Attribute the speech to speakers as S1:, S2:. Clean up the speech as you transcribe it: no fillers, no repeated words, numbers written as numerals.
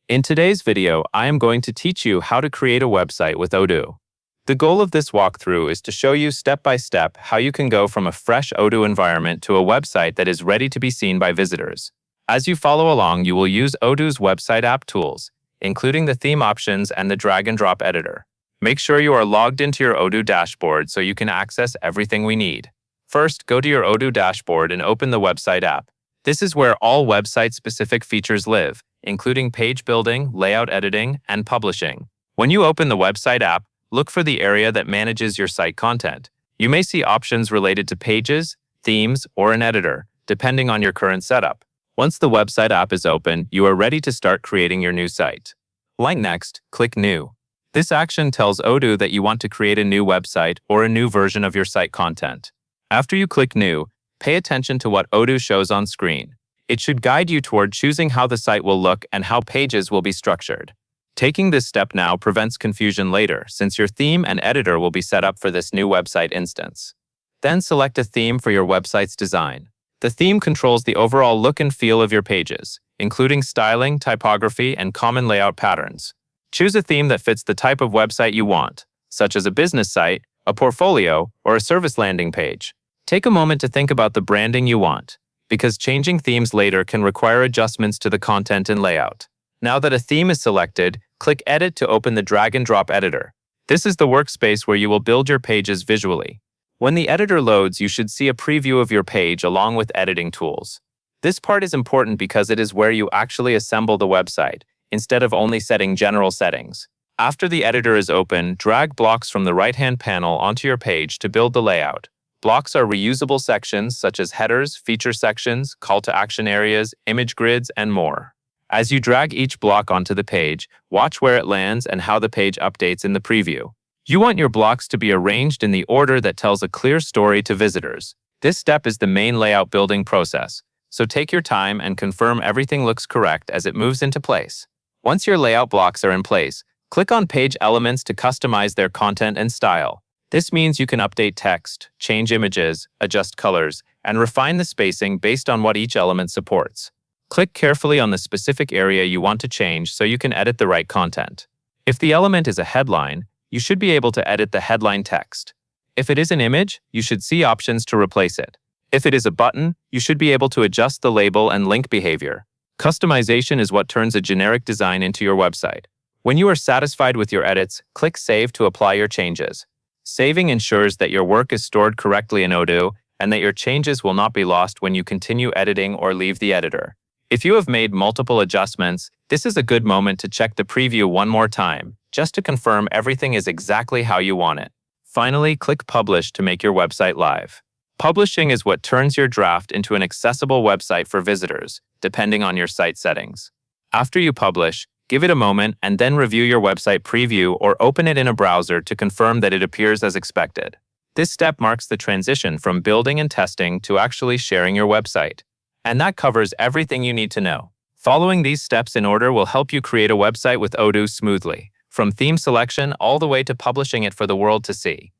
S1: In today's video, I am going to teach you how to create a website with Odoo. The goal of this walkthrough is to show you step by step how you can go from a fresh Odoo environment to a website that is ready to be seen by visitors. As you follow along, you will use Odoo's website app tools, including the theme options and the drag and drop editor. Make sure you are logged into your Odoo dashboard so you can access everything we need. First, go to your Odoo dashboard and open the website app. This is where all website-specific features live, including page building, layout editing, and publishing. When you open the website app, look for the area that manages your site content. You may see options related to pages, themes, or an editor, depending on your current setup. Once the website app is open, you are ready to start creating your new site. Next, click New. This action tells Odoo that you want to create a new website or a new version of your site content. After you click New, pay attention to what Odoo shows on screen. It should guide you toward choosing how the site will look and how pages will be structured. Taking this step now prevents confusion later, since your theme and editor will be set up for this new website instance. Then select a theme for your website's design. The theme controls the overall look and feel of your pages, including styling, typography, and common layout patterns. Choose a theme that fits the type of website you want, such as a business site, a portfolio, or a service landing page. Take a moment to think about the branding you want, because changing themes later can require adjustments to the content and layout. Now that a theme is selected, click Edit to open the drag and drop editor. This is the workspace where you will build your pages visually. When the editor loads, you should see a preview of your page along with editing tools. This part is important because it is where you actually assemble the website, instead of only setting general settings. After the editor is open, drag blocks from the right-hand panel onto your page to build the layout. Blocks are reusable sections such as headers, feature sections, call to action areas, image grids, and more. As you drag each block onto the page, watch where it lands and how the page updates in the preview. You want your blocks to be arranged in the order that tells a clear story to visitors. This step is the main layout building process, so take your time and confirm everything looks correct as it moves into place. Once your layout blocks are in place, click on Page Elements to customize their content and style. This means you can update text, change images, adjust colors, and refine the spacing based on what each element supports. Click carefully on the specific area you want to change so you can edit the right content. If the element is a headline, you should be able to edit the headline text. If it is an image, you should see options to replace it. If it is a button, you should be able to adjust the label and link behavior. Customization is what turns a generic design into your website. When you are satisfied with your edits, click Save to apply your changes. Saving ensures that your work is stored correctly in Odoo and that your changes will not be lost when you continue editing or leave the editor. If you have made multiple adjustments, this is a good moment to check the preview one more time, just to confirm everything is exactly how you want it. Finally, click Publish to make your website live. Publishing is what turns your draft into an accessible website for visitors, depending on your site settings. After you publish, give it a moment and then review your website preview or open it in a browser to confirm that it appears as expected. This step marks the transition from building and testing to actually sharing your website. And that covers everything you need to know. Following these steps in order will help you create a website with Odoo smoothly, from theme selection all the way to publishing it for the world to see.